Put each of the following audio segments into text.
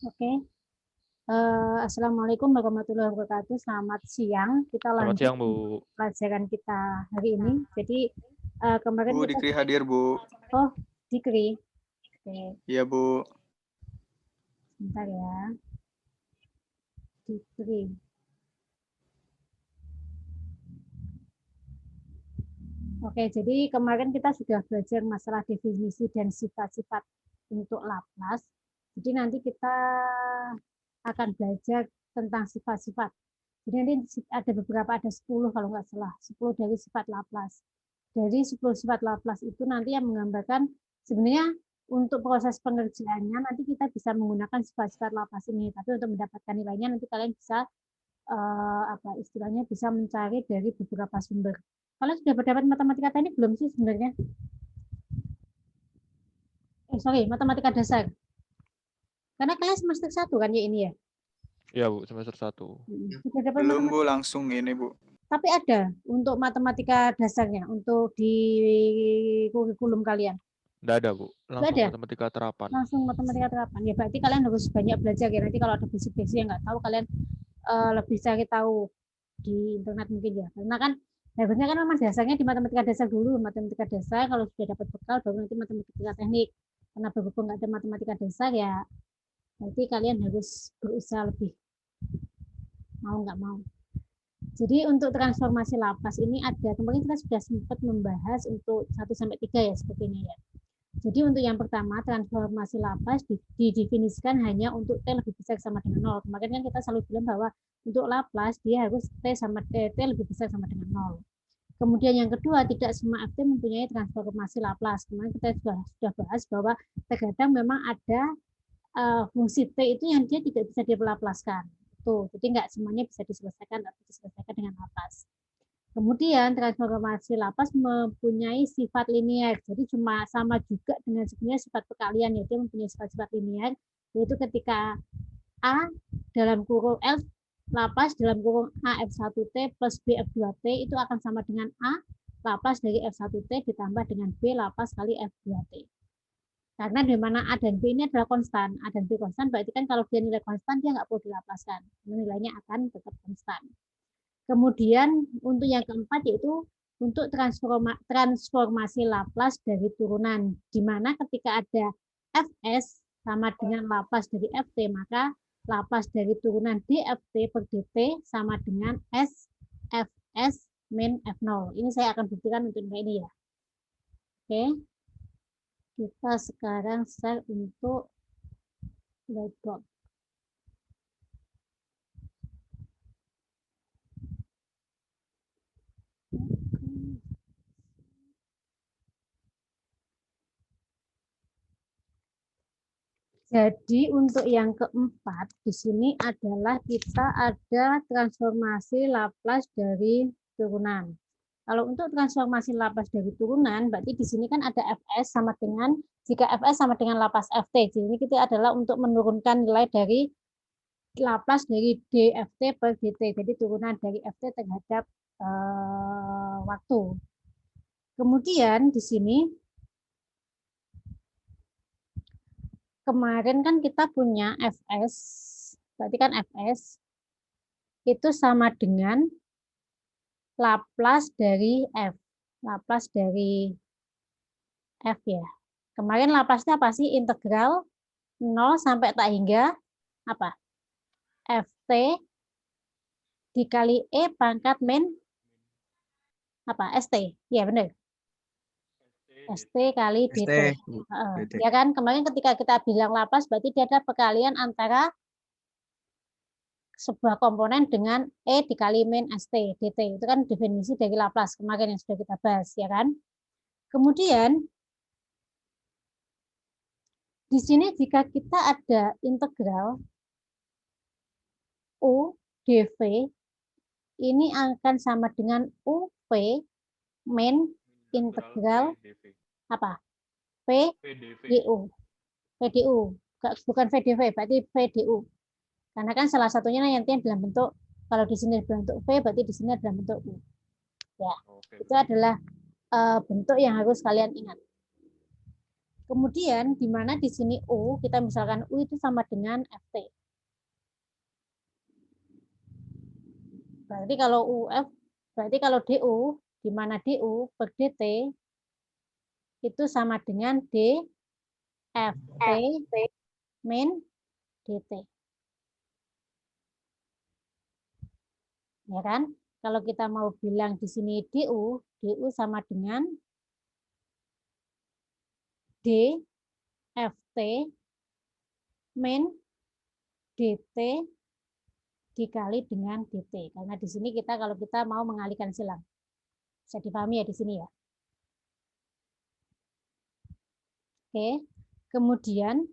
Oke. Assalamualaikum warahmatullahi wabarakatuh. Selamat siang. Kita Selamat lanjut siang, Bu. pelajaran kita hari ini. Jadi kemarin Bu, kita Dikri hadir, Bu. Dikri. Oke, Iya, Bu. sebentar ya. Dikri. Oke, jadi kemarin kita sudah belajar masalah definisi dan sifat-sifat untuk Laplace. Jadi nanti kita akan belajar tentang sifat-sifat. Jadi nanti ada beberapa, ada 10 kalau nggak salah, 10 dari sifat Laplace. Dari 10 sifat Laplace itu nanti yang menggambarkan sebenarnya untuk proses pengerjaannya nanti kita bisa menggunakan sifat-sifat Laplace ini. Tapi untuk mendapatkan nilainya nanti kalian bisa istilahnya bisa mencari dari beberapa sumber. Kalian sudah berdapat matematika teknik belum sih sebenarnya? Matematika dasar. Karena kalian semester 1 kan ya ini ya? Iya, Bu, semester 1. Sudah dapat Belum, matematika. Bu. Langsung ini, Bu. Tapi ada untuk matematika dasarnya, untuk di kurikulum kalian. Nggak ada, Bu. Langsung ada? matematika terapan. Langsung matematika terapan. Ya berarti kalian harus banyak belajar ya. Nanti kalau ada basic-basic yang nggak tahu, kalian lebih cari tahu di internet mungkin ya. Karena kan harusnya kan memang dasarnya di matematika dasar dulu. Matematika dasar kalau sudah dapat bekal baru nanti matematika teknik. Karena berhubung nggak ada matematika dasar ya nanti kalian harus berusaha lebih. Mau nggak mau. Jadi untuk transformasi Laplace ini ada, kemarin kita sudah sempat membahas untuk 1-3 ya seperti ini ya. Jadi untuk yang pertama, transformasi Laplace didefinisikan hanya untuk T lebih besar sama dengan 0. Kemarin kan kita selalu bilang bahwa untuk Laplace dia harus T lebih besar sama dengan 0. Kemudian yang kedua, tidak semua FT mempunyai transformasi Laplace. Kemarin kita sudah bahas bahwa terkadang memang ada fungsi T itu yang dia tidak bisa dilaplacekan. Tuh, jadi nggak semuanya bisa diselesaikan atau diselesaikan dengan Laplace. Kemudian transformasi Laplace mempunyai sifat linear, jadi cuma sama juga dengan sebenarnya sifat perkalian, yaitu mempunyai sifat-sifat linear, yaitu ketika A dalam kurung L Laplace dalam kurung A F1T plus B F2T itu akan sama dengan A Laplace dari F1T ditambah dengan B Laplace kali F2T. Karena di mana A dan B ini adalah konstan. A dan B konstan, berarti kan kalau dia nilai konstan, dia nggak perlu dilapaskan. Nilainya akan tetap konstan. Kemudian untuk yang keempat yaitu untuk transformasi Laplace dari turunan. Di mana ketika ada Fs sama dengan Laplace dari Ft, maka Laplace dari turunan dft per dt sama dengan S Fs min F0. Ini saya akan buktikan untuk ini ya. Oke. Kita sekarang share untuk whiteboard. Jadi untuk yang keempat di sini adalah kita ada transformasi Laplace dari turunan. Kalau untuk transformasi Laplace dari turunan, berarti di sini kan ada Fs sama dengan, jika Fs sama dengan Laplace Ft, jadi kita adalah untuk menurunkan nilai dari Laplace dari dft per dt, jadi turunan dari ft terhadap waktu. Kemudian di sini, kemarin kan kita punya Fs, berarti kan Fs itu sama dengan Laplace dari F. Laplace dari F ya. Kemarin Laplace-nya apa sih? Integral 0 sampai tak hingga apa? Ft dikali E pangkat min apa? St. Ya benar. St kali dt. Ya kan? Kemarin ketika kita bilang Laplace berarti dia ada perkalian antara sebuah komponen dengan E dikali min St, dt. Itu kan definisi dari Laplace kemarin yang sudah kita bahas, ya kan? Kemudian, di sini jika kita ada integral U dv, ini akan sama dengan UV min integral apa? P du. PDU, bukan VDV, berarti VDU. Karena kan salah satunya nanti dalam bentuk, kalau di sini dalam bentuk V, berarti di sini dalam bentuk U. Ya, itu adalah bentuk yang harus kalian ingat. Kemudian di mana di sini U, kita misalkan U itu sama dengan FT. Berarti kalau UF, berarti kalau DU, di mana DU per DT itu sama dengan DFT min DT. Ya kan? Kalau kita mau bilang di sini DU, DU sama dengan DFT min DT dikali dengan DT. Karena di sini kita kalau kita mau mengalihkan silang. Bisa dipahami ya di sini ya. Oke. Kemudian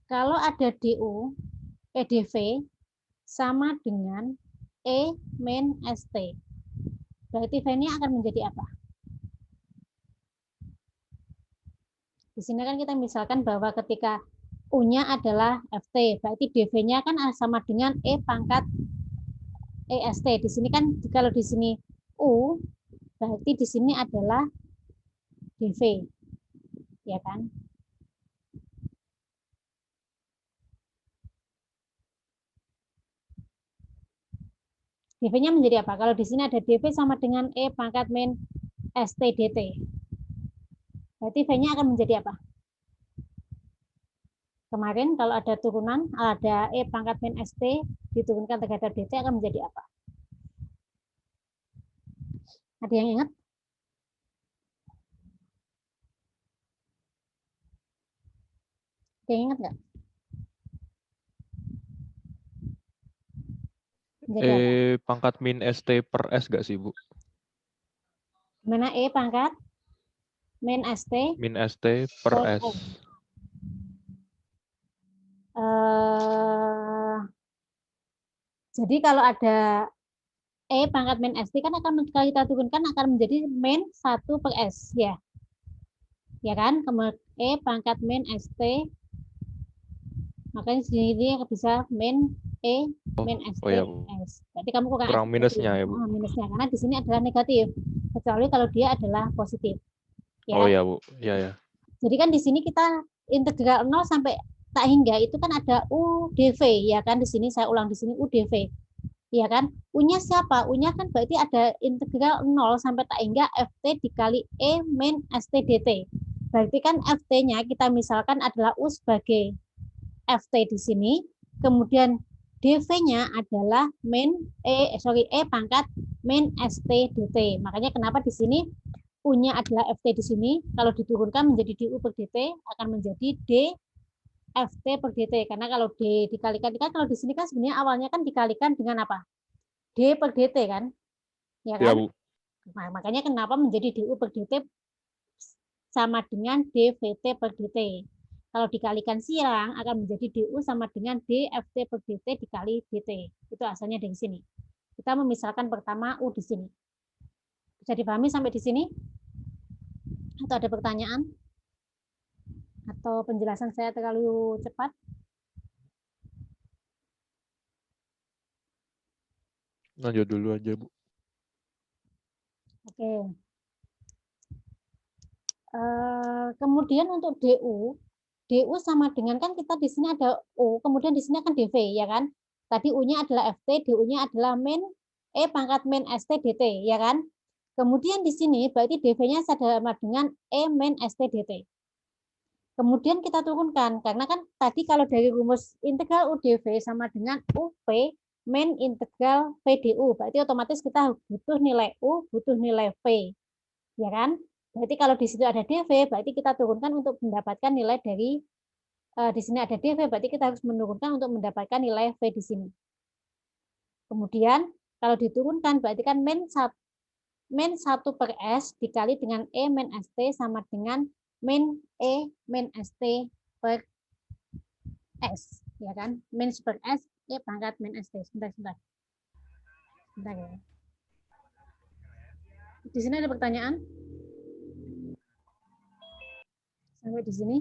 kalau ada DV sama dengan E min ST. Berarti V-nya akan menjadi apa? Di sini kan kita misalkan bahwa ketika U-nya adalah FT, berarti DV-nya kan sama dengan E pangkat EST. Di sini kan kalau di sini U, berarti di sini adalah DV. Ya kan? DV-nya menjadi apa? Kalau di sini ada DV sama dengan E pangkat min ST DT. Berarti V-nya akan menjadi apa? Kemarin kalau ada turunan, ada E pangkat min ST diturunkan terhadap DT akan menjadi apa? Ada yang ingat? Ada yang ingat nggak? Menjadi apa? Pangkat min ST per S nggak sih, Bu? Mana E pangkat min ST Min ST per per S. S. Jadi kalau ada E pangkat min ST kan akan kalau kita turunkan akan menjadi min 1 per S ya. Ya kan? Kemudian E pangkat min ST makanya sini bisa min E min ST Oh ya, Bu. S. Berarti kamu Kurang minusnya ya, Bu. minusnya karena di sini adalah negatif kecuali kalau dia adalah positif. Ya. Oh ya, Bu. Ya ya. Jadi kan di sini kita integral 0 sampai tak hingga itu kan ada UdV ya kan di sini saya ulang di sini UdV. Ya kan? U-nya siapa? U-nya kan berarti ada integral 0 sampai tak hingga FT dikali E min ST DT. Berarti kan FT-nya kita misalkan adalah U sebagai FT di sini, kemudian DV-nya adalah E pangkat min ST DT. Makanya kenapa di sini U-nya adalah FT di sini, kalau diturunkan menjadi DU per DT akan menjadi DFT per DT. Karena kalau D dikalikan, kan kalau di sini kan sebenarnya awalnya kan dikalikan dengan apa? D per DT kan? Ya Ya, kan? Bu. Nah, makanya kenapa menjadi DU per DT sama dengan DVT per DT. Kalau dikalikan silang akan menjadi DU sama dengan DFT per DT dikali DT. Itu asalnya dari sini. Kita memisahkan pertama U di sini. Bisa dipahami sampai di sini? Atau ada pertanyaan? Atau penjelasan saya terlalu cepat? Lanjut dulu aja, Bu. Oke. Kemudian untuk DU sama dengan kan kita di sini ada U, kemudian di sini akan DV ya kan? Tadi U-nya adalah FT, DU-nya adalah min E pangkat min ST DT ya kan? Kemudian di sini berarti DV-nya sama dengan E min ST DT. Kemudian kita turunkan karena kan tadi kalau dari rumus integral UdV sama dengan UP min integral VDU, berarti otomatis kita butuh nilai U, butuh nilai V. Ya kan? Berarti kalau di situ ada DV, berarti kita turunkan untuk mendapatkan nilai dari di sini ada DV, berarti kita harus menurunkan untuk mendapatkan nilai V di sini. Kemudian kalau diturunkan berarti kan min 1 per S dikali dengan E min ST sama dengan min E min ST per S. Ya kan? Min per S, E pangkat min ST. Sebentar ya. Di sini ada pertanyaan? Sampai di sini?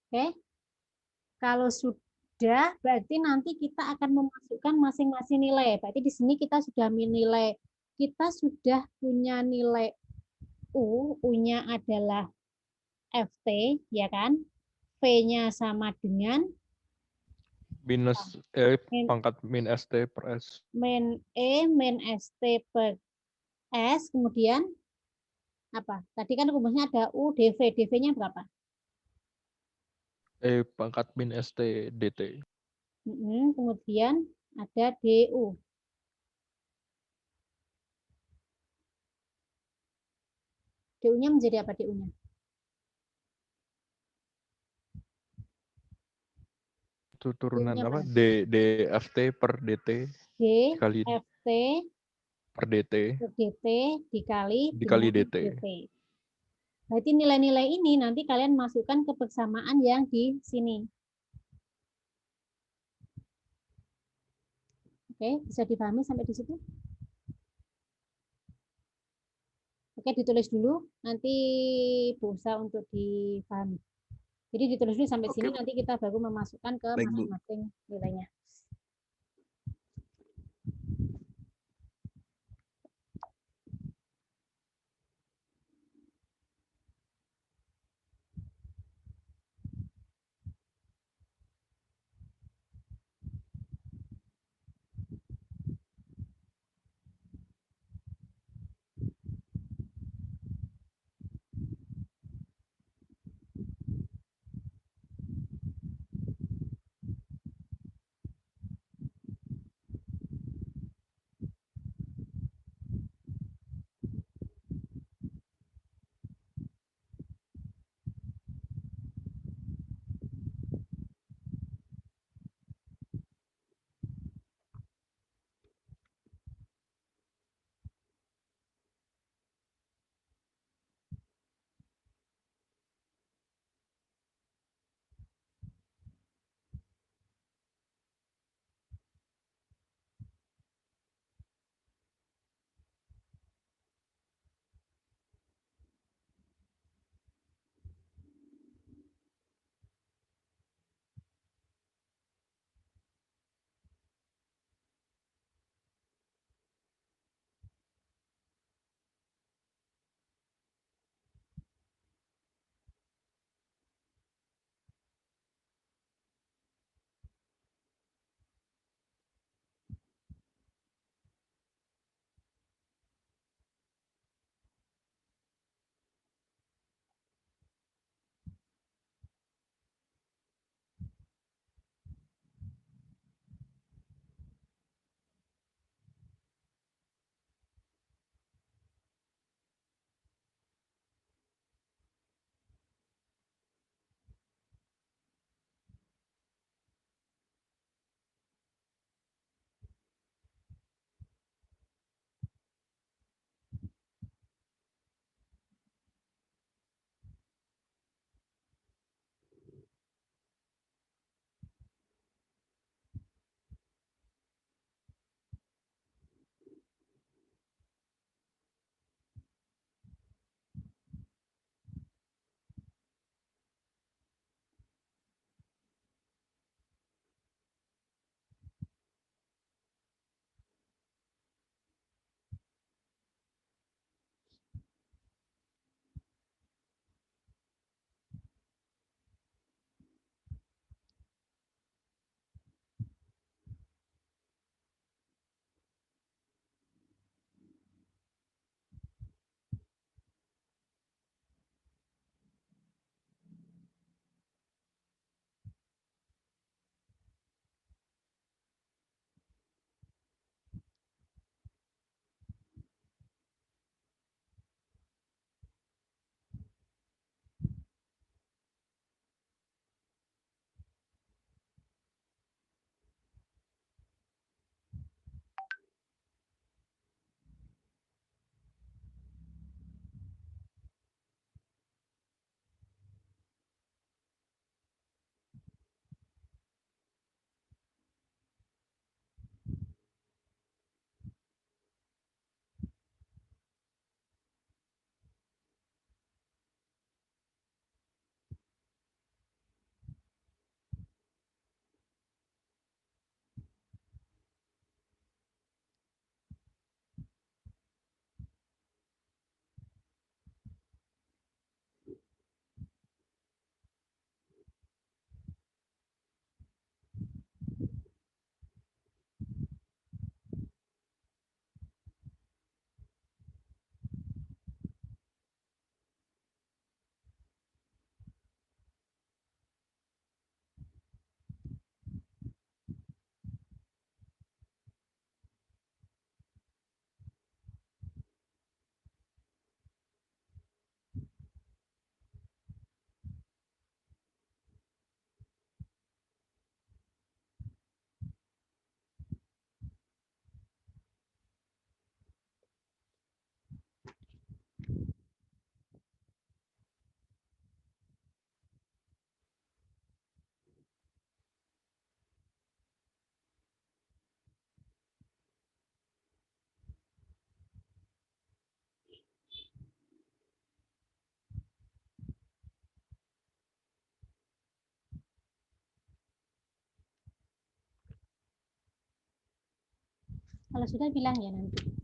Oke. Kalau sudah, berarti nanti kita akan memasukkan masing-masing nilai. Berarti di sini kita sudah menilai, kita sudah punya nilai U-nya adalah FT, ya kan? V-nya sama dengan Minus min, pangkat min ST per S. min E min ST per S, kemudian apa? Tadi kan rumusnya ada U dV, dV-nya berapa? Pangkat min ST DT. Kemudian ada DU. DU-nya menjadi apa DU-nya? Itu turunan DU-nya apa? mana? DFT per DT D, dikali FT, per DT per DT dikali dikali dengan DT. DT. Berarti nilai-nilai ini nanti kalian masukkan ke persamaan yang di sini. Oke, bisa dipahami sampai di situ? Oke, ditulis dulu, nanti berusaha untuk dipahami. Jadi ditulis dulu sampai sini, Oke, Bu. nanti kita baru memasukkan ke Baik, Bu. masing-masing nilainya. Kalau sudah bilang ya nanti.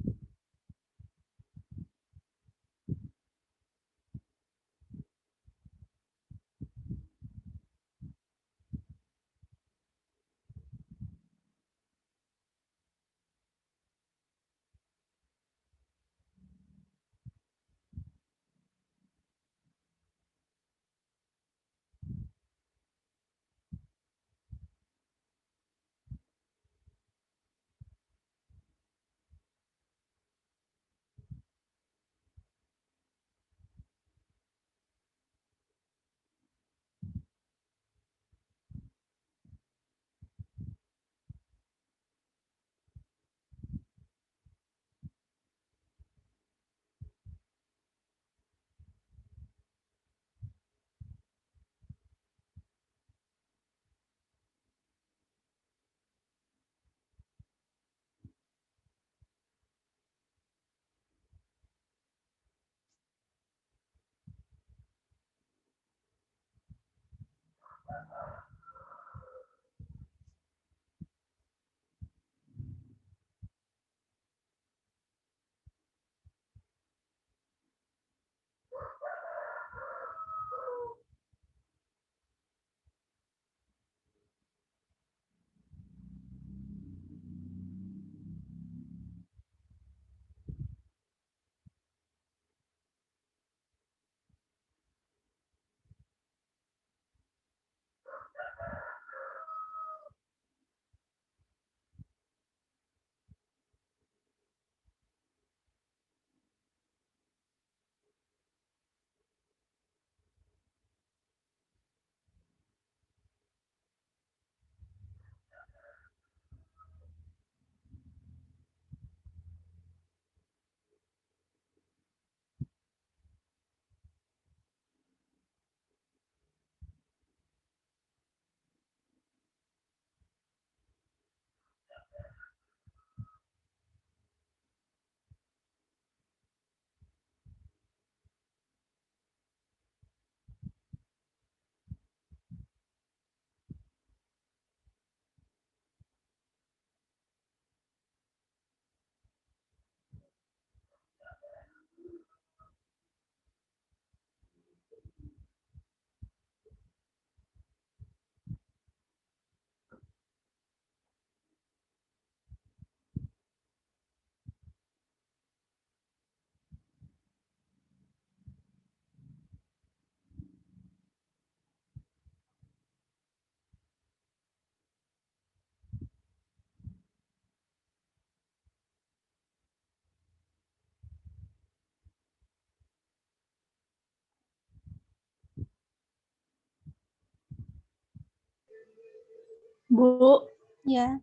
Bu, Ya.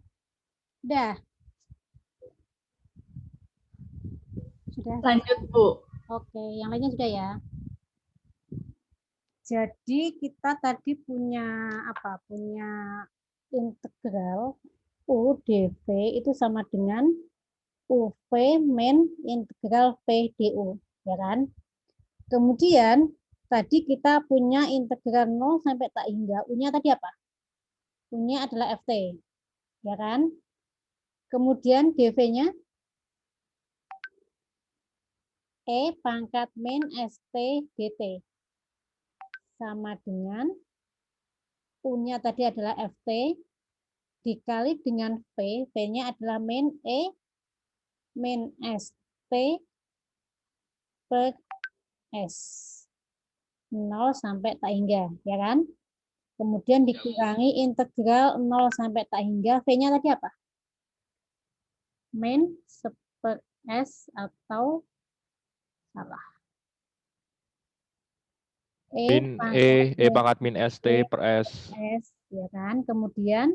Udah. Sudah. lanjut Bu. Oke, yang lainnya sudah ya. Jadi kita tadi punya apa? Punya integral U dV itu sama dengan UV min integral P du, ya kan? Kemudian tadi kita punya integral 0 sampai tak hingga. U-nya tadi apa? U-nya adalah Ft, ya kan? Kemudian dV-nya E pangkat min ST dt sama dengan U-nya tadi adalah Ft dikali dengan V, V-nya adalah min E min ST per S. 0 sampai tak hingga, ya kan? Kemudian dikurangi integral 0 sampai tak hingga, V-nya tadi apa? Min per S atau salah. Min E pangkat min ST per S S, ya kan? Kemudian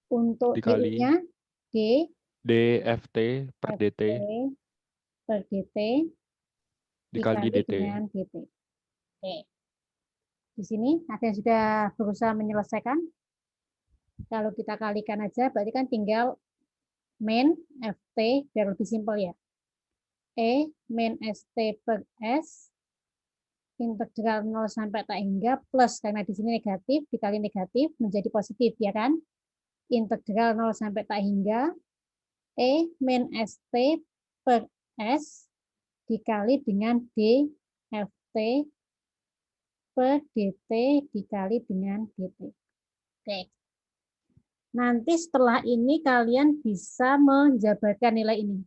untuk dikali DU-nya D DFT per DT per DT dikali DT. dengan DT. Oke. Di sini ada yang sudah berusaha menyelesaikan. Kalau kita kalikan aja, berarti kan tinggal min FT, biar lebih simpel ya. E min ST per S, integral 0 sampai tak hingga, plus, karena di sini negatif, dikali negatif, menjadi positif, ya kan? Integral 0 sampai tak hingga, E min ST per S dikali dengan D FT per DT dikali dengan DT. Oke. Nanti setelah ini kalian bisa menjabarkan nilai ini.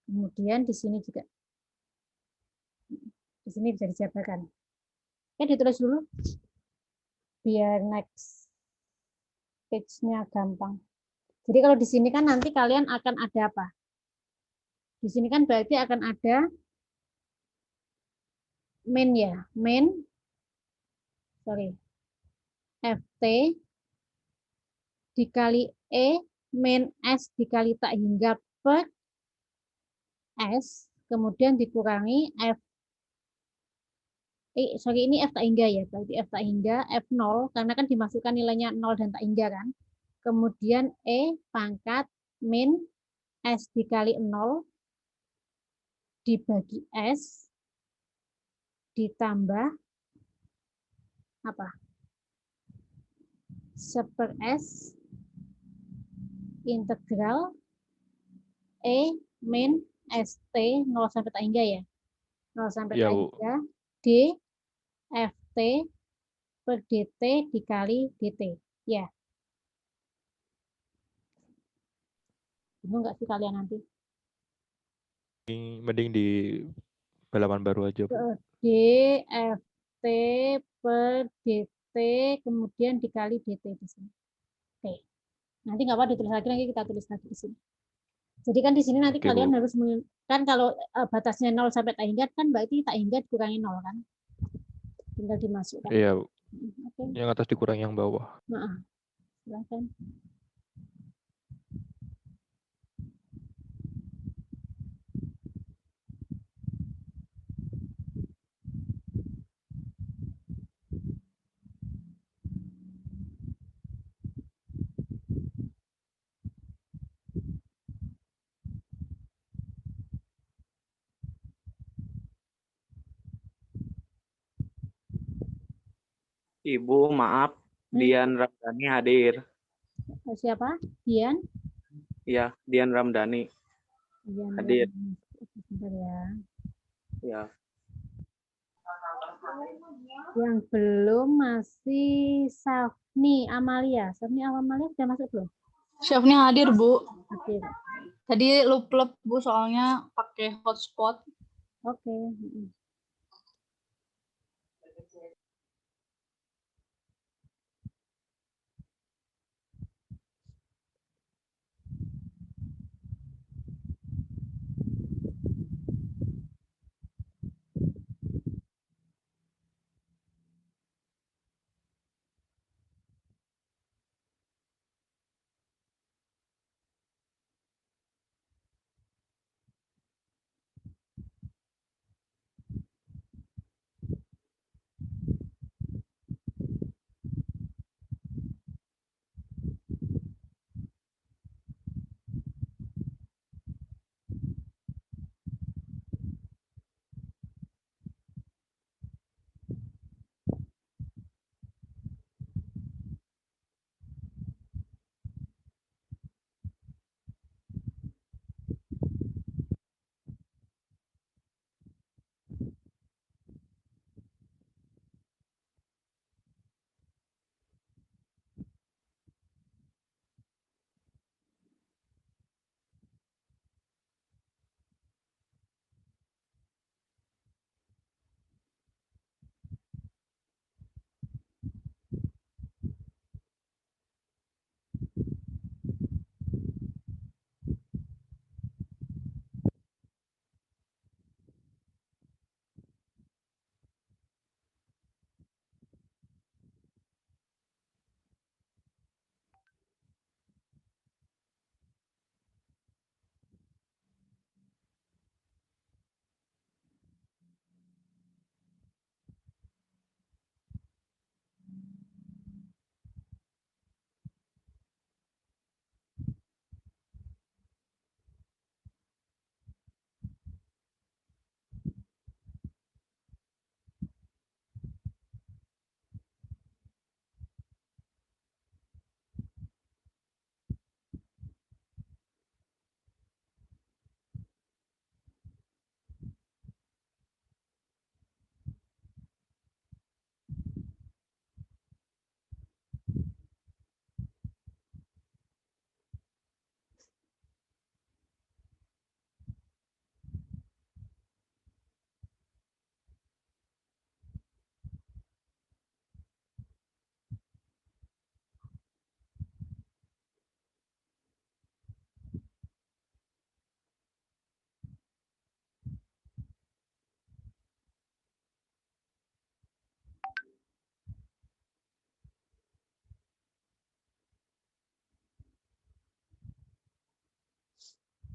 Kemudian di sini juga. Di sini bisa dijabarkan. Oke, ditulis dulu. Biar next page-nya gampang. Jadi kalau di sini kan nanti kalian akan ada apa? Di sini kan berarti akan ada min ya, FT dikali E min S dikali tak hingga per S, kemudian dikurangi ini F tak hingga ya, berarti F tak hingga, F0, karena kan dimasukkan nilainya 0 dan tak hingga kan. Kemudian E pangkat min S dikali 0 dibagi S ditambah apa? Seper S integral E min ST 0 sampai tak hingga ya. 0 sampai Ya, tak Bu. hingga D FT per DT dikali DT. Ya. Bingung nggak sih kalian nanti? Mending di halaman baru aja, Bu. D FT per DT kemudian dikali DT di sini. Oke. Nanti nggak apa ditulis lagi, nanti kita tulis lagi di sini. Jadi kan di sini nanti Oke, kalian Bu. harus kan kalau batasnya 0 sampai tak hingga kan berarti tak hingga dikurangi 0 kan. Tinggal dimasukkan. Iya, Bu. Oke. Yang atas dikurangi yang bawah. Nah, silakan. Ibu, maaf, Dian Ramdhani hadir. Siapa? Dian? Iya, Dian Ramdhani. Dian. Hadir. Sebentar ya. Ya. Yang belum masih Safni Amalia. Safni Amalia sudah masuk belum? Chefnya hadir, Bu. Hadir. Tadi lup-lup, Bu, soalnya pakai hotspot. Oke.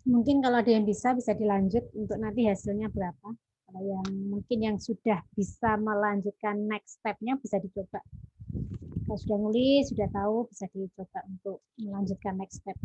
Mungkin kalau ada yang bisa dilanjut untuk nanti hasilnya berapa. Kalau yang mungkin yang sudah bisa melanjutkan next step-nya bisa dicoba. Kalau sudah nulis, sudah tahu, bisa dicoba untuk melanjutkan next step.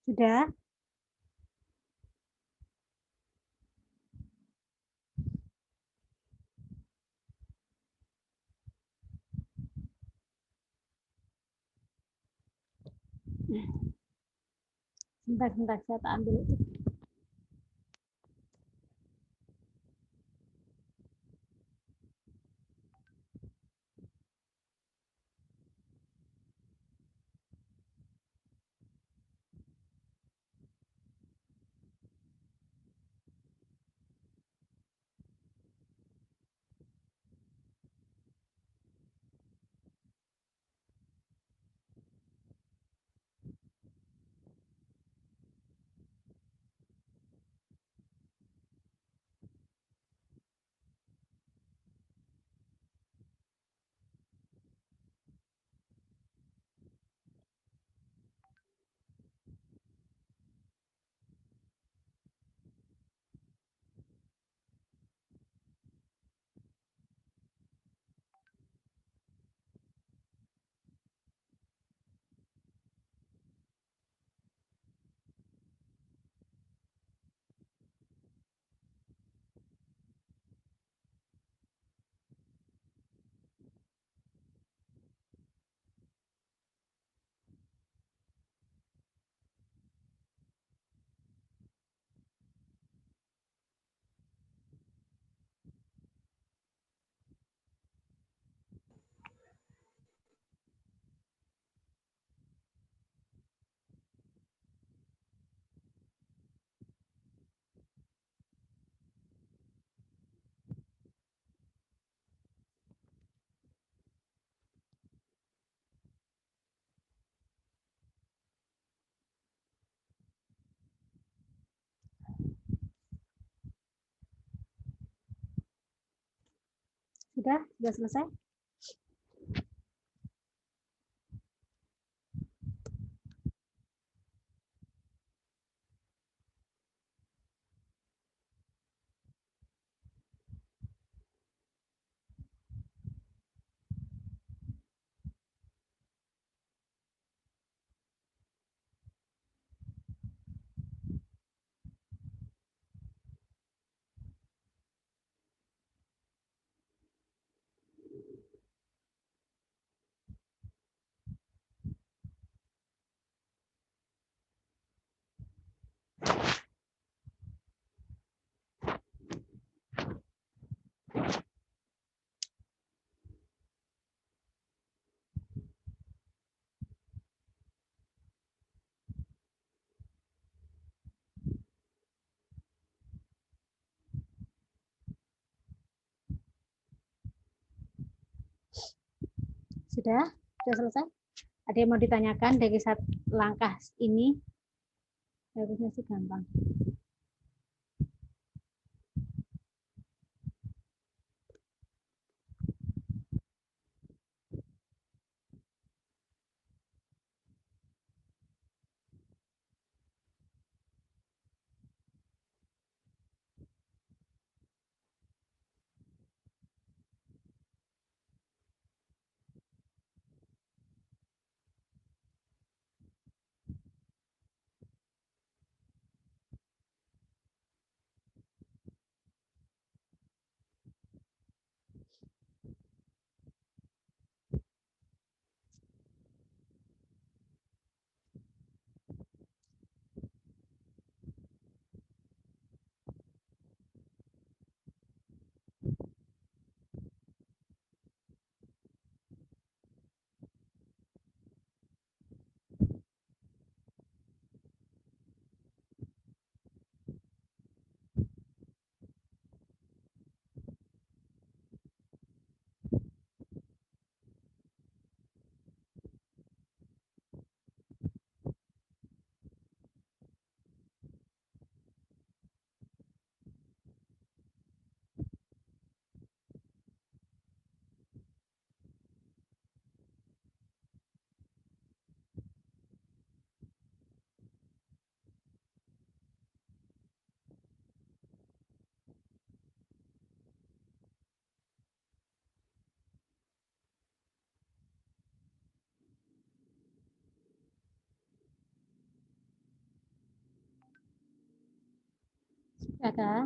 Sudah? Sebentar, saya tak ambil itu. Sudah? Sudah selesai? Sudah selesai? Ada yang mau ditanyakan dari langkah ini? Harusnya sih gampang. Sudah kah?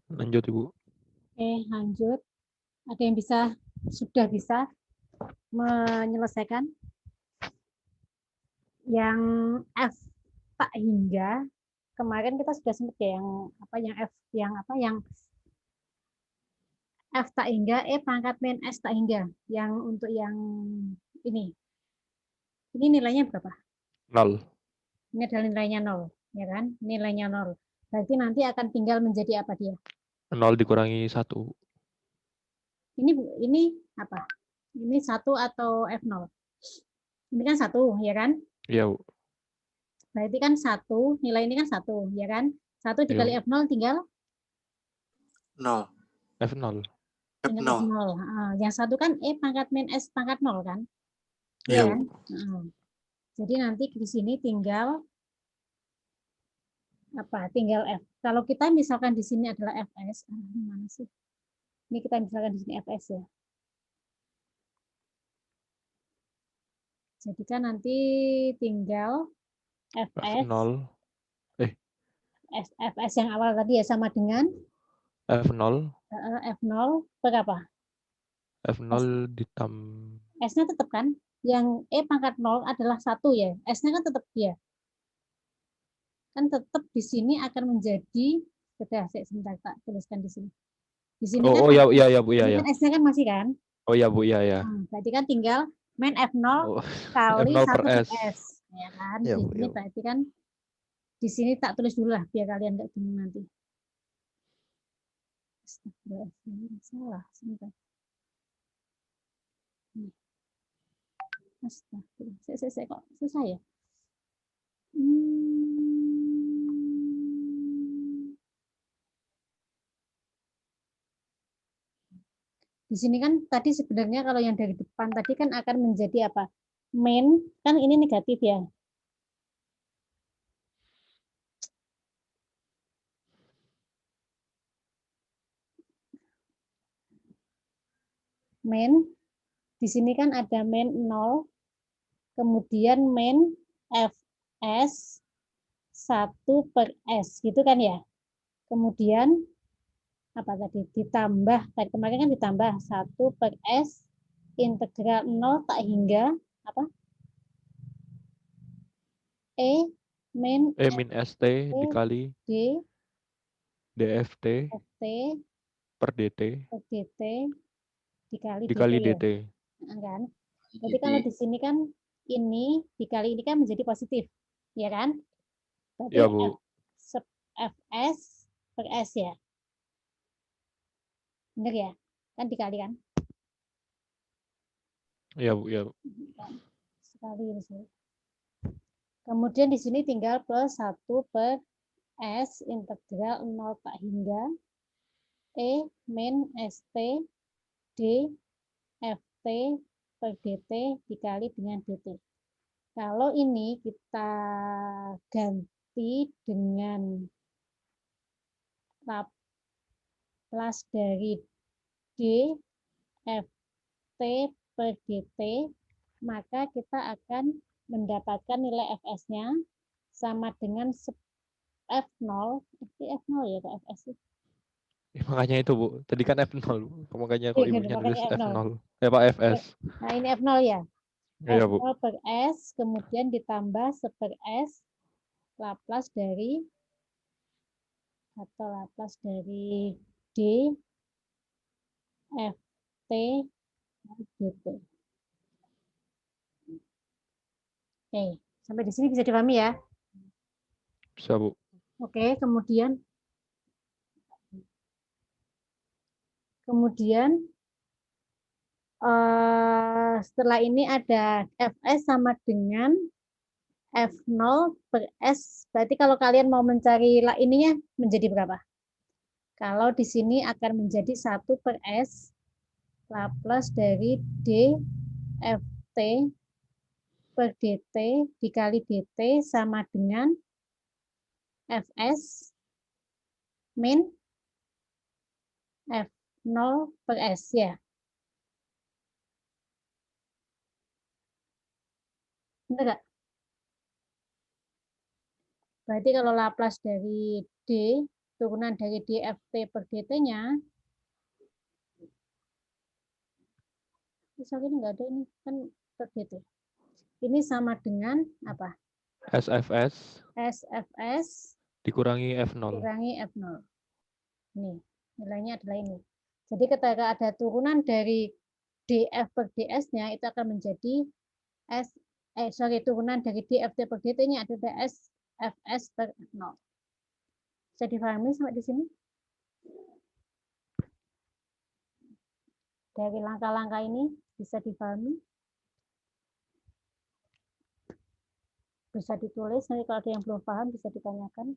Lanjut, Ibu. Oke, lanjut. Ada yang sudah bisa menyelesaikan? Yang F tak hingga, kemarin kita sudah sempat ya yang F tak hingga, E pangkat min S tak hingga. Yang untuk yang ini nilainya berapa? 0. Ini adalah nilainya 0, ya kan? Nilainya 0. Berarti nanti akan tinggal menjadi apa dia? 0 dikurangi 1. Ini apa? Ini 1 atau F0? Ini kan 1, ya kan? Iya, Bu. Berarti kan 1, nilai ini kan 1, ya kan? 1 dikali Iya. F0 tinggal? 0. F0. Tinggal F0. F0. Yang 1 kan E pangkat min S pangkat 0 kan? Iya, Ya Bu. kan? Jadi nanti di sini tinggal apa? Tinggal F. Kalau kita misalkan di sini adalah Fs, mana sih? Ini kita misalkan di sini Fs ya. Jadi kan nanti tinggal Fs. F0. Fs yang awal tadi ya sama dengan F0. F0 berapa? F0 ditambah. S-nya tetap kan? Yang E pangkat 0 adalah 1 ya. S-nya kan tetap dia. Kan tetap di sini akan menjadi, sudah saya sebentar tak tuliskan di sini. Di sini kan iya Bu, iya. kan S-nya kan masih kan? Oh iya Bu, iya. Berarti kan tinggal min F0 kali F0 1 per per S. S. Ya kan? Iya, Di Bu, sini iya, Bu. berarti kan di sini tak tulis dulu lah biar kalian nggak bingung nanti. Astagfirullahaladzim, salah sebentar. Astagfirullah. Saya kok susah ya? Di sini kan tadi sebenarnya kalau yang dari depan tadi kan akan menjadi apa? Main, kan ini negatif ya. Main, di sini kan ada main 0, kemudian main fs 1 per s, gitu kan ya. Kemudian apa tadi? Ditambah, tadi kemarin kan ditambah 1 per s integral 0 tak hingga apa? Min E min ST dikali D DFT ft per DT per dt dikali dt dikali ya. DT. Nah, kan? Jadi kalau di sini kan ini dikali ini kan menjadi positif, ya kan? Berarti Ya, Bu. fs per s ya. Benar ya? Kan dikali kan? Ya, Bu, ya, Bu. Sekali ini sih. Kemudian di sini tinggal plus 1 per S integral 0 tak hingga E min ST D FT per DT dikali dengan DT. Kalau ini kita ganti dengan Laplace dari D FT per DT, maka kita akan mendapatkan nilai Fs-nya sama dengan F0, F0 ya, atau Fs. Makanya itu, Bu. Tadi kan F0, Bu. Makanya kok ibunya nulis Makanya F0. F0. Pak FS. Nah, ini F0 ya. Ya, Bu. F0 per S, kemudian ditambah per S, Laplace dari D FT dt. Oke, sampai di sini bisa dipahami ya. Bisa, Bu. Oke, kemudian setelah ini ada Fs sama dengan F0 per S. Berarti kalau kalian mau mencari ininya menjadi berapa? Kalau di sini akan menjadi 1 per S Laplace dari D FT per DT dikali DT sama dengan Fs min F0 per S ya. Benar nggak? Berarti kalau Laplace dari D, turunan dari DFT per DT-nya, misalnya nggak ada ini, kan per DT. Ini sama dengan apa? SFS SFS dikurangi F0. kurangi F0. Nih, nilainya adalah ini. Jadi ketika ada turunan dari DF per DS-nya, itu akan menjadi turunan dari DFT per DT-nya adalah SFS per F0. Bisa dipahami sampai di sini? Dari langkah-langkah ini bisa dipahami? Bisa ditulis, nanti kalau ada yang belum paham bisa ditanyakan.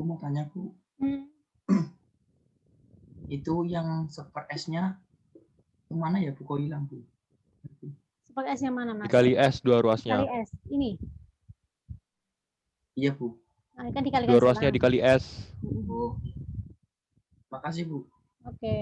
Aku mau tanya, Bu. Hmm. Itu yang super S-nya kemana ya, Bu? Kok hilang, Bu? Super S yang mana, Mas? Dikali S dua Kali ruasnya. S. Ini. Iya, Bu. Nah, ini kan dikalikan Dua ruasnya silang. dikali S. Oh. Makasih, Bu. Oke.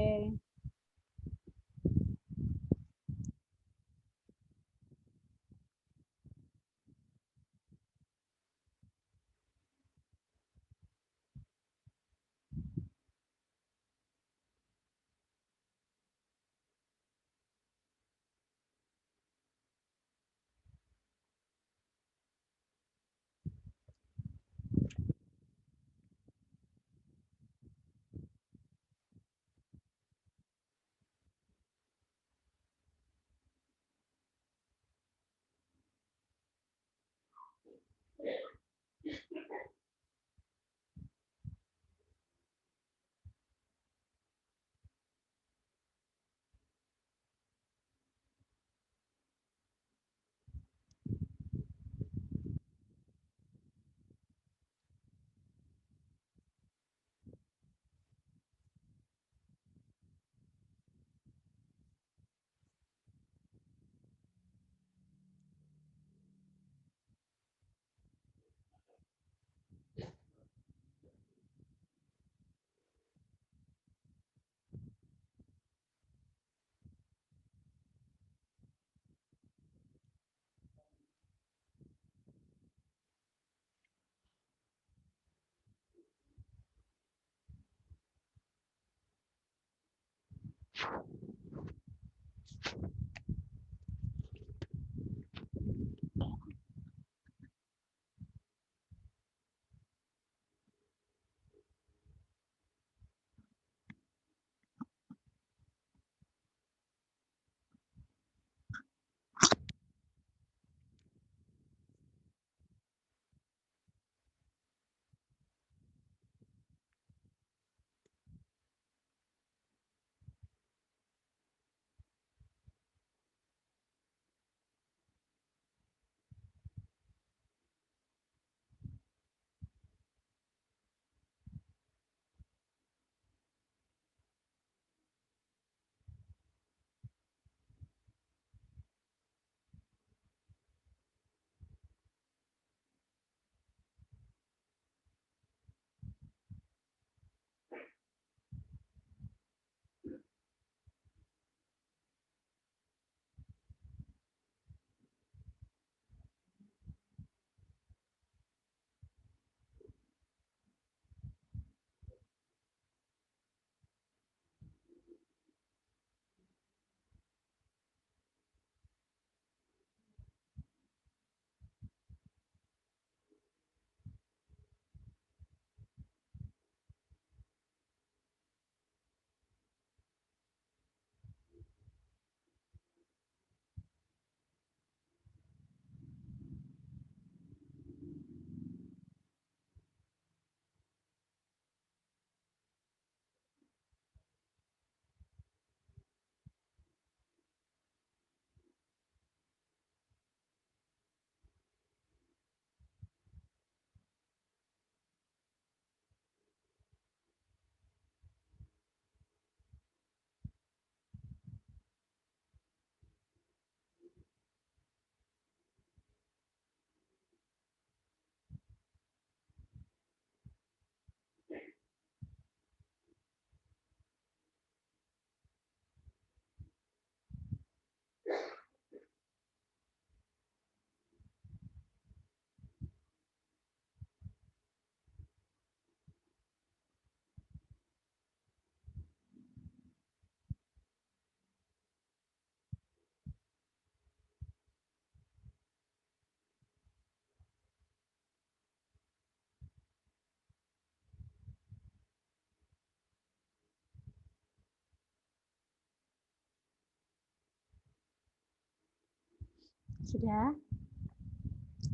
Sudah.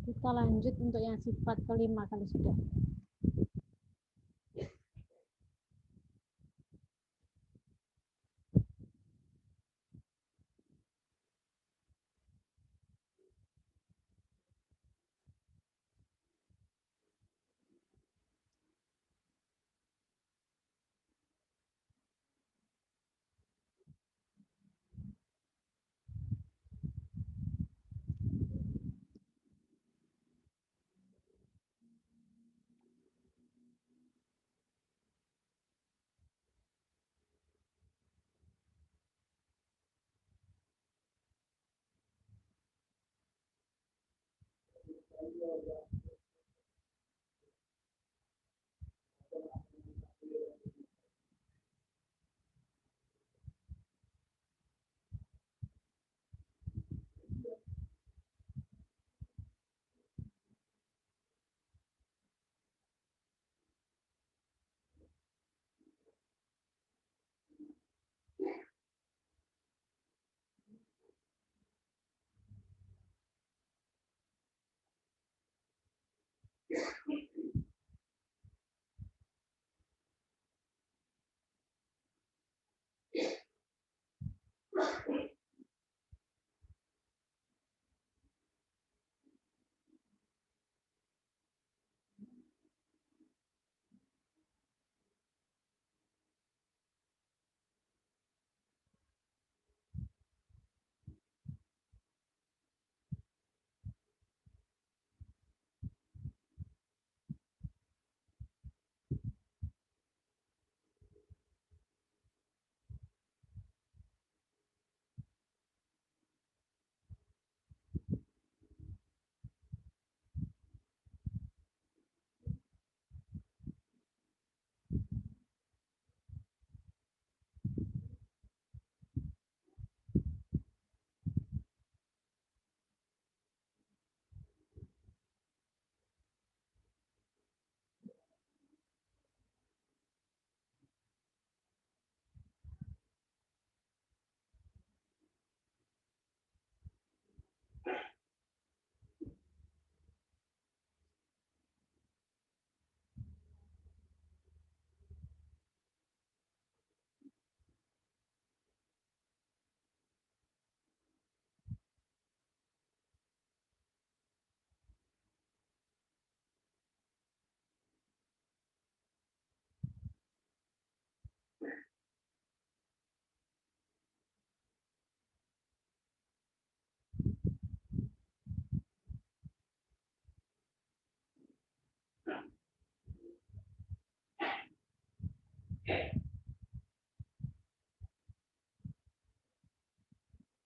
Kita lanjut untuk yang sifat kelima kalau sudah.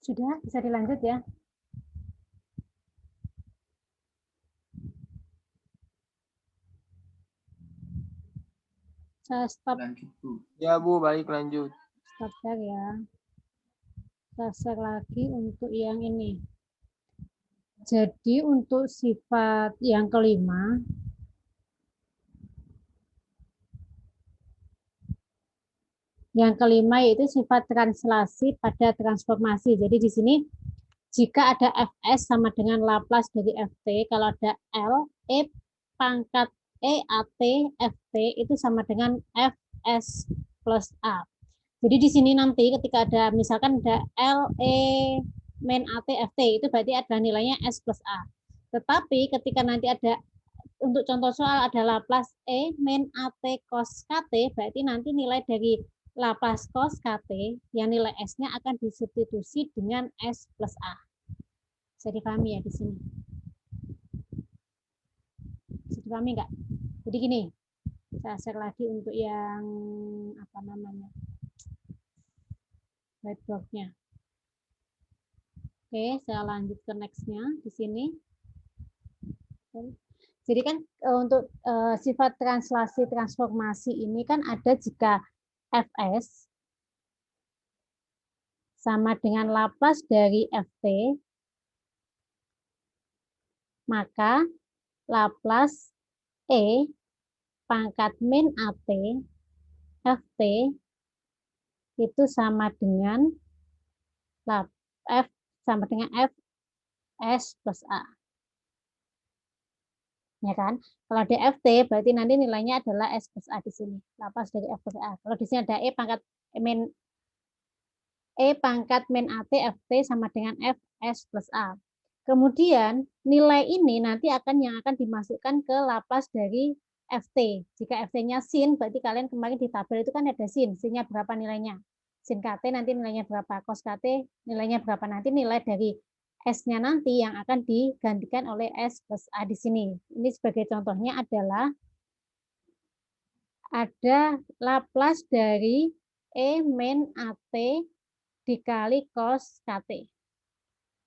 Sudah, bisa dilanjut ya. Saya stop Lanjut, Bu. Ya Bu, balik lanjut. share ya. Saya share lagi untuk yang ini. Jadi untuk sifat yang kelima, yaitu sifat translasi pada transformasi. Jadi di sini jika ada Fs sama dengan Laplace dari Ft, kalau ada L, E pangkat EAT Ft itu sama dengan Fs plus A. Jadi di sini nanti ketika ada misalkan ada L, E, min AT, Ft, itu berarti ada nilainya S plus A. Tetapi ketika nanti ada, untuk contoh soal ada Laplace E min AT cos KT, berarti nanti nilai dari Laplace cos KT yang nilai S-nya akan disubstitusi dengan S plus A. Bisa dipahami ya di sini? Bisa dipahami enggak? Jadi gini, saya share lagi untuk yang apa namanya? Whiteboard-nya. Oke, saya lanjut ke next-nya di sini. Jadi kan untuk sifat translasi transformasi ini kan ada jika Fs sama dengan Laplace dari Ft, maka Laplace E pangkat min AT Ft itu sama dengan F sama dengan Fs plus A. Ya kan? Kalau ada Ft berarti nanti nilainya adalah S plus A di sini. Laplace dari F plus A. Kalau di sini ada E pangkat min AT Ft sama dengan Fs plus A. Kemudian nilai ini nanti yang akan dimasukkan ke Laplace dari Ft. Jika Ft-nya sin, berarti kalian kemarin di tabel itu kan ada sin. Sin-nya berapa nilainya? Sin KT nanti nilainya berapa? Cos KT nilainya berapa? Nanti nilai dari S-nya nanti yang akan digantikan oleh S plus A di sini. Ini sebagai contohnya adalah ada Laplace dari E min AT dikali cos KT.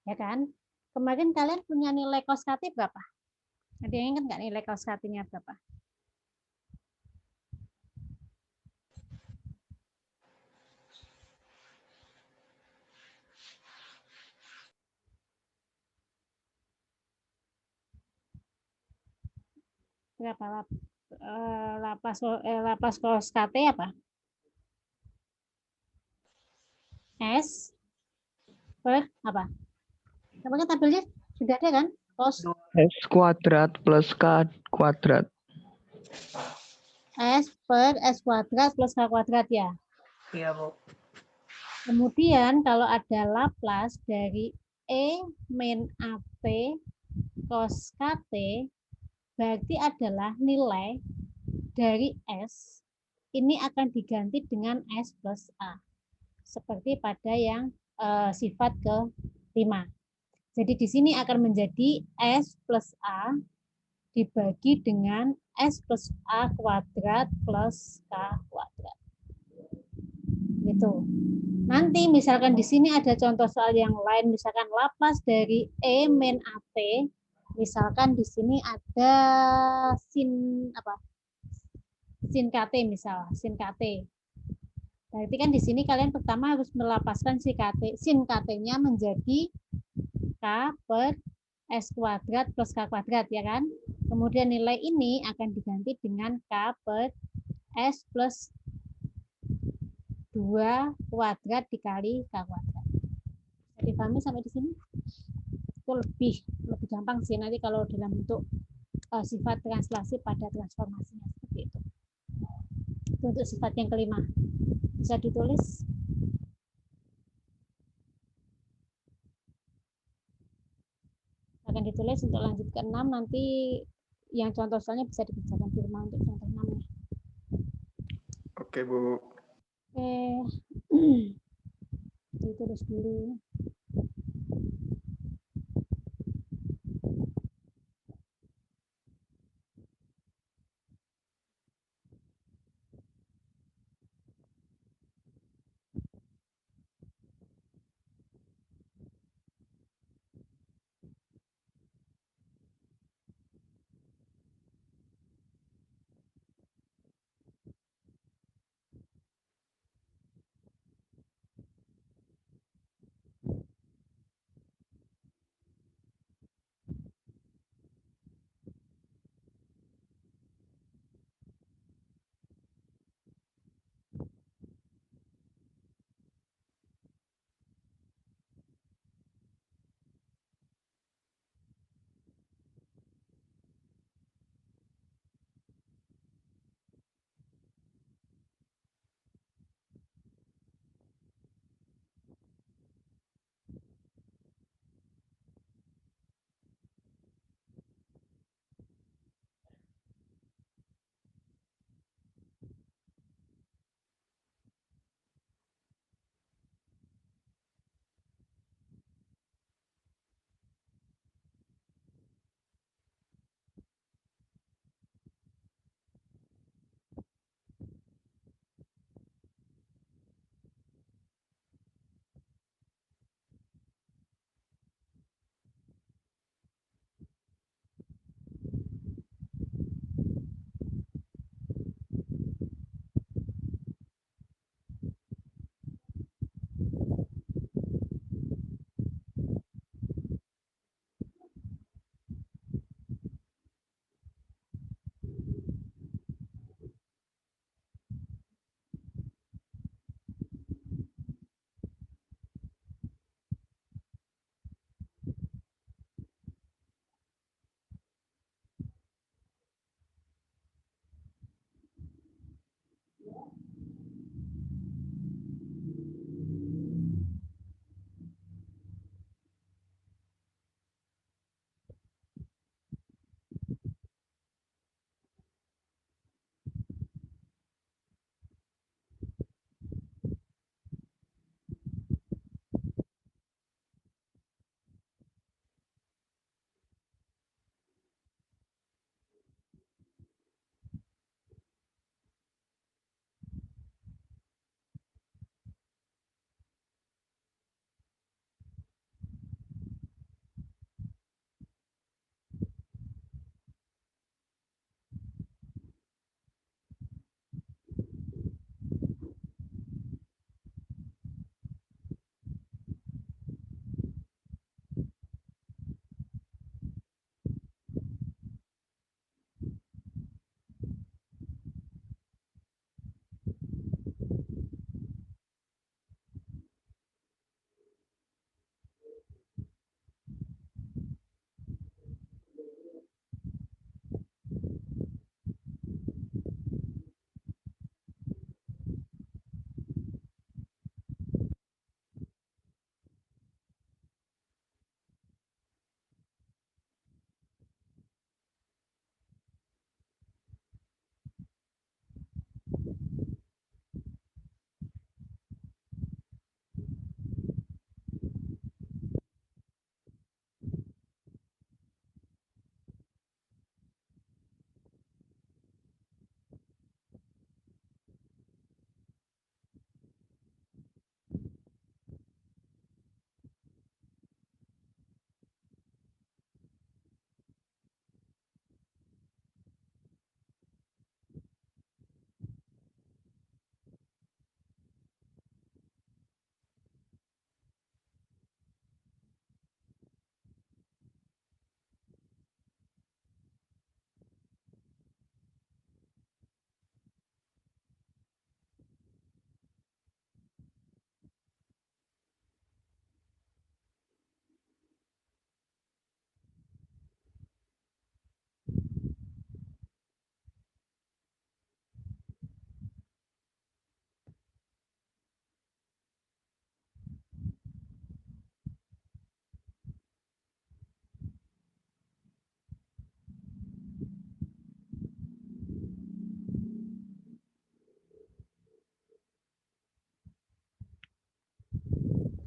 Ya kan? Kemarin kalian punya nilai cos KT berapa? Ada yang ingat nggak nilai cos KT-nya berapa? Berapa Laplace cos KT apa? S per apa? Apakah tabelnya sudah ada kan? Cos S kuadrat plus K kuadrat. S per S kuadrat plus K kuadrat ya. Iya, Bu. Kemudian kalau ada Laplace dari E min AT cos KT berarti adalah nilai dari S ini akan diganti dengan S plus A. Seperti pada yang sifat ke-5. Jadi di sini akan menjadi S plus A dibagi dengan S plus A kuadrat plus K kuadrat. Gitu. Nanti misalkan di sini ada contoh soal yang lain, misalkan Laplace dari E min AT, misalkan di sini ada sin apa? Sin KT misal, sin KT. Berarti kan di sini kalian pertama harus melapaskan sin KT-nya menjadi K per S kuadrat plus K kuadrat ya kan. Kemudian nilai ini akan diganti dengan K per S plus 2 kuadrat dikali K kuadrat. Jadi dipahami sampai di sini? Itu lebih gampang sih nanti kalau dalam bentuk sifat translasi pada transformasinya seperti itu. Itu untuk sifat yang ke-5. Bisa ditulis. Akan ditulis untuk lanjut ke 6 nanti yang contoh soalnya bisa dikerjakan di rumah untuk contoh 6 ya. Oke, Bu. Oke. Ditulis dulu.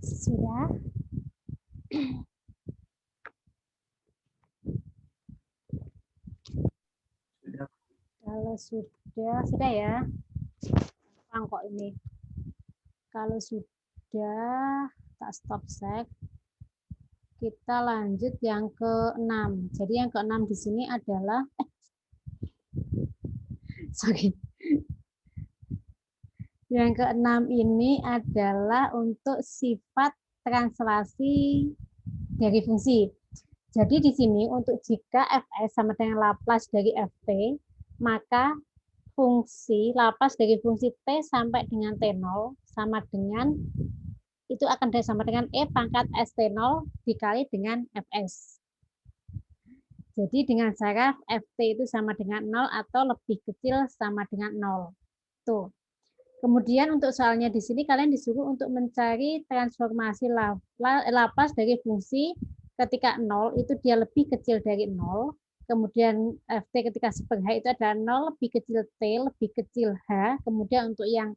Sudah? Sudah. Kalau sudah ya. Gampang kok ini. Kalau sudah, tak stop sek. Kita lanjut yang ke-6. Jadi yang ke-6 di sini adalah sorry. Yang ke-6 ini adalah untuk sifat translasi dari fungsi. Jadi di sini untuk jika Fs sama dengan Laplace dari Ft, maka fungsi Laplace dari fungsi T sampai dengan T0 sama dengan itu akan sama dengan E pangkat ST0 dikali dengan Fs. Jadi dengan cara Ft itu sama dengan 0 atau lebih kecil sama dengan 0. Tuh. Kemudian untuk soalnya di sini kalian disuruh untuk mencari transformasi Laplace dari fungsi ketika 0 itu dia lebih kecil dari 0. Kemudian Ft ketika seper H itu adalah 0 lebih kecil T lebih kecil H. Kemudian untuk yang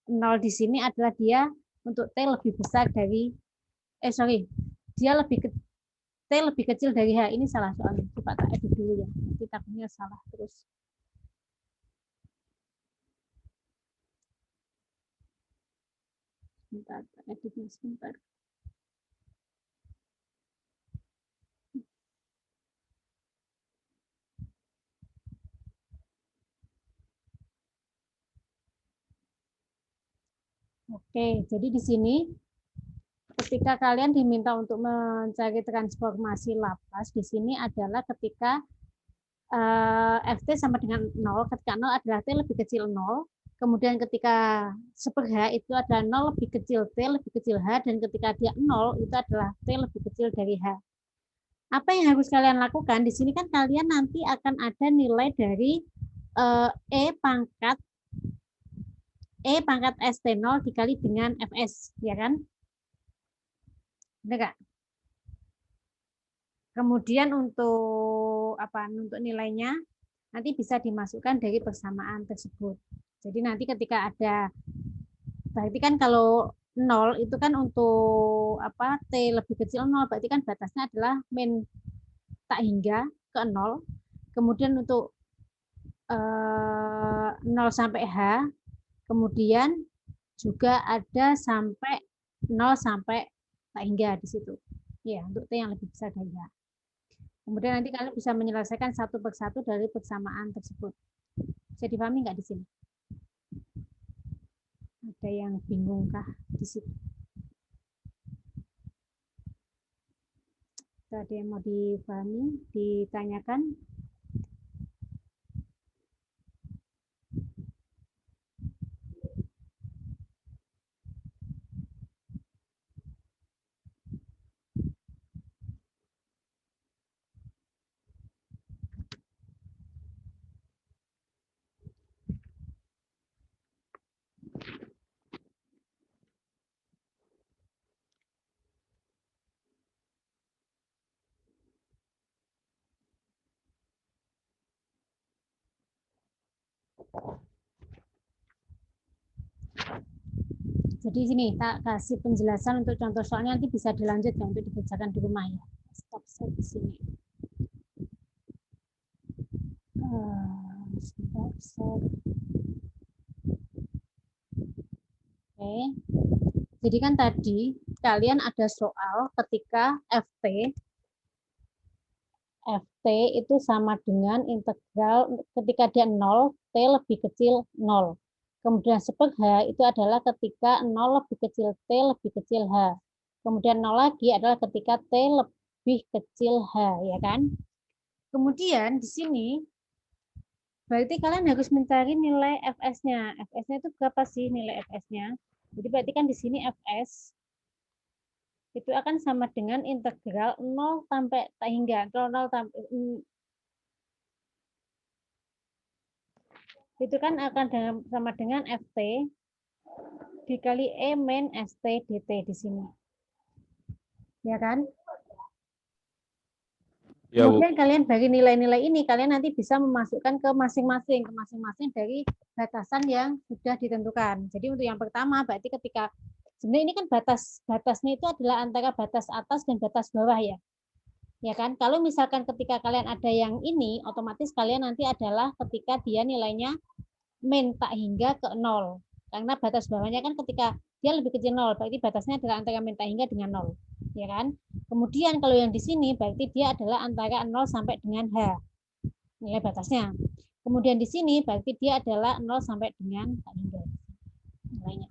0 di sini adalah dia untuk T lebih besar dari dia T lebih kecil dari H. Ini salah soalnya. Coba tak edit dulu ya. Nanti takutnya salah terus. Sebentar, editnya sebentar. Oke, jadi di sini ketika kalian diminta untuk mencari transformasi Laplace, di sini adalah ketika Ft sama dengan 0, ketika 0 adalah T lebih kecil 0, kemudian ketika seper H itu adalah 0 lebih kecil T lebih kecil H, dan ketika dia 0 itu adalah T lebih kecil dari H. Apa yang harus kalian lakukan? Di sini kan kalian nanti akan ada nilai dari E pangkat ST0 dikali dengan Fs, ya kan? Benar nggak? Kemudian untuk nilainya nanti bisa dimasukkan dari persamaan tersebut. Jadi nanti ketika ada, berarti kan kalau 0 itu kan untuk T lebih kecil 0, berarti kan batasnya adalah min tak hingga ke 0. Kemudian untuk 0 sampai H, kemudian juga ada sampai 0 sampai tak hingga di situ. Ya, untuk T yang lebih besar dari H. Kemudian nanti kalian bisa menyelesaikan satu persatu dari persamaan tersebut. Bisa dipahami nggak di sini? Ada yang bingung kah di situ? Ada yang mau dipahami, ditanyakan? Jadi sini tak kasih penjelasan untuk contoh soalnya, nanti bisa dilanjutkan untuk dikerjakan di rumah ya. Stop set di sini. Stop set. Oke. Jadi kan tadi kalian ada soal ketika Ft itu sama dengan integral ketika dia 0, T lebih kecil 0. Kemudian seper H itu adalah ketika 0 lebih kecil T lebih kecil H. Kemudian 0 lagi adalah ketika T lebih kecil H, ya kan? Kemudian di sini berarti kalian harus mencari nilai Fs-nya. Fs-nya itu berapa sih nilai Fs-nya? Jadi berarti kan di sini Fs itu akan sama dengan integral 0 sampai tak hingga 0 sampai itu kan akan sama dengan Ft dikali E min St dt di sini. Ya kan? Ya, Bu. Kemudian kalian bagi nilai-nilai ini, kalian nanti bisa memasukkan ke masing-masing dari batasan yang sudah ditentukan. Jadi untuk yang pertama, berarti ketika Sebenarnya ini kan batasnya itu adalah antara batas atas dan batas bawah ya. Ya kan? Kalau misalkan ketika kalian ada yang ini, otomatis kalian nanti adalah ketika dia nilainya min tak hingga ke 0. Karena batas bawahnya kan ketika dia lebih kecil 0, berarti batasnya adalah antara min tak hingga dengan 0. Ya kan? Kemudian kalau yang di sini berarti dia adalah antara 0 sampai dengan H. Nilai batasnya. Kemudian di sini berarti dia adalah 0 sampai dengan tak hingga nilainya.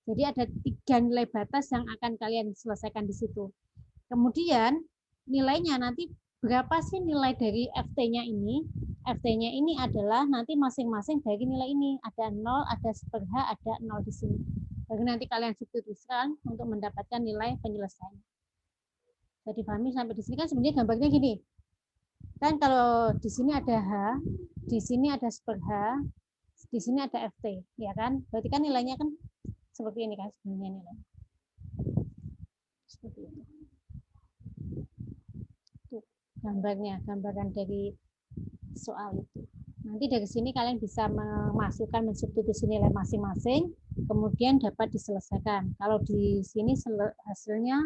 Jadi ada 3 nilai batas yang akan kalian selesaikan di situ. Kemudian nilainya nanti berapa sih nilai dari FT-nya ini? FT-nya ini adalah nanti masing-masing dari nilai ini. Ada 0, ada seper H, ada 0 di sini. Baru nanti kalian substitusikan untuk mendapatkan nilai penyelesaian. Jadi pahami sampai di sini kan sebenarnya gambarnya gini. Kan kalau di sini ada H, di sini ada seper H, di sini ada FT, ya kan? Berarti kan nilainya kan seperti ini kan sebenarnya nilai. Seperti ini. Gambarnya, gambaran dari soal itu. Nanti dari sini kalian bisa memasukkan, mensubstitusi nilai masing-masing, kemudian dapat diselesaikan. Kalau di sini hasilnya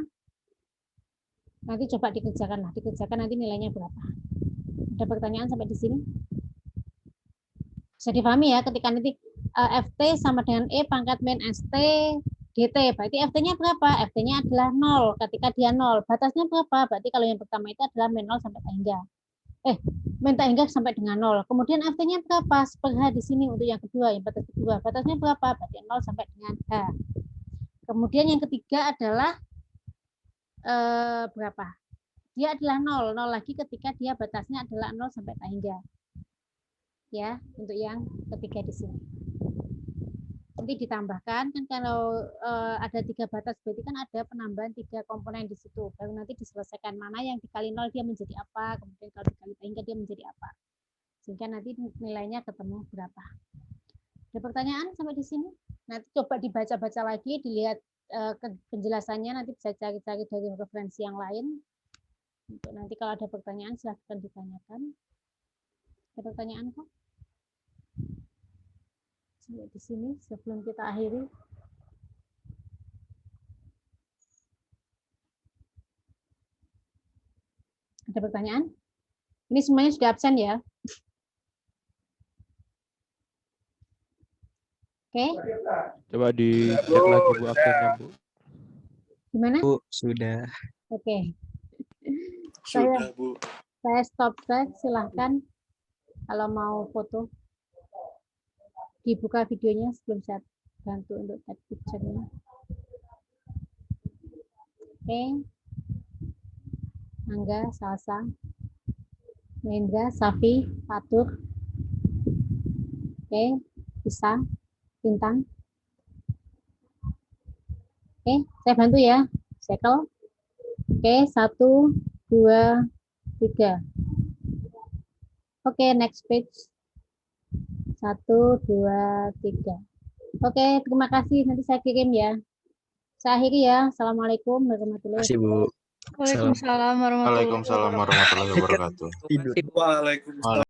nanti coba dikerjakan lah, dikerjakan nanti nilainya berapa. Ada pertanyaan sampai di sini? Bisa dipahami ya, ketika nanti FT sama dengan E pangkat min ST DT, berarti FT-nya berapa? FT-nya adalah 0, ketika dia 0. Batasnya berapa? Berarti kalau yang pertama itu adalah min 0 sampai tak hingga. Min tak hingga sampai dengan 0. Kemudian FT-nya berapa? Per H di sini untuk yang kedua, yang batas kedua. Batasnya berapa? Berarti 0 sampai dengan H. Kemudian yang ketiga adalah berapa? Dia adalah 0. 0 lagi ketika dia batasnya adalah 0 sampai tak hingga. Ya, untuk yang ketiga di sini. Nanti ditambahkan kan kalau ada 3 batas berarti kan ada penambahan 3 komponen di situ. Baru nanti diselesaikan mana yang dikali 0 dia menjadi apa, kemudian kalau dikali hingga dia menjadi apa. Sehingga nanti nilainya ketemu berapa. Ada pertanyaan sampai di sini? Nanti coba dibaca-baca lagi, dilihat penjelasannya, nanti bisa cari-cari dari referensi yang lain. Untuk nanti kalau ada pertanyaan silahkan ditanyakan. Ada pertanyaan kok? Di sini sebelum kita akhiri. Ada pertanyaan? Ini semuanya sudah absen ya? Oke. Coba dicek lagi Bu absennya Bu. Gimana? Bu, sudah. Oke. Sudah, Bu. Saya stop back, silahkan kalau mau foto. Dibuka videonya sebelum saya bantu untuk tag picture-nya. Oke. Angga, Salsa, Mendra, Safi, Fatur. Oke, bisa. Bintang. Oke, saya bantu ya. Circle. Oke, 1, 2, 3. Oke, next page. 1, 2, 3. Oke, terima kasih. Nanti saya kirim ya. Saya akhiri ya. Assalamualaikum warahmatullahi Terima kasih, Bu. Waalaikumsalam warahmatullahi Waalaikumsalam warahmatullahi wabarakatuh. Tidur. Waalaikumsalam.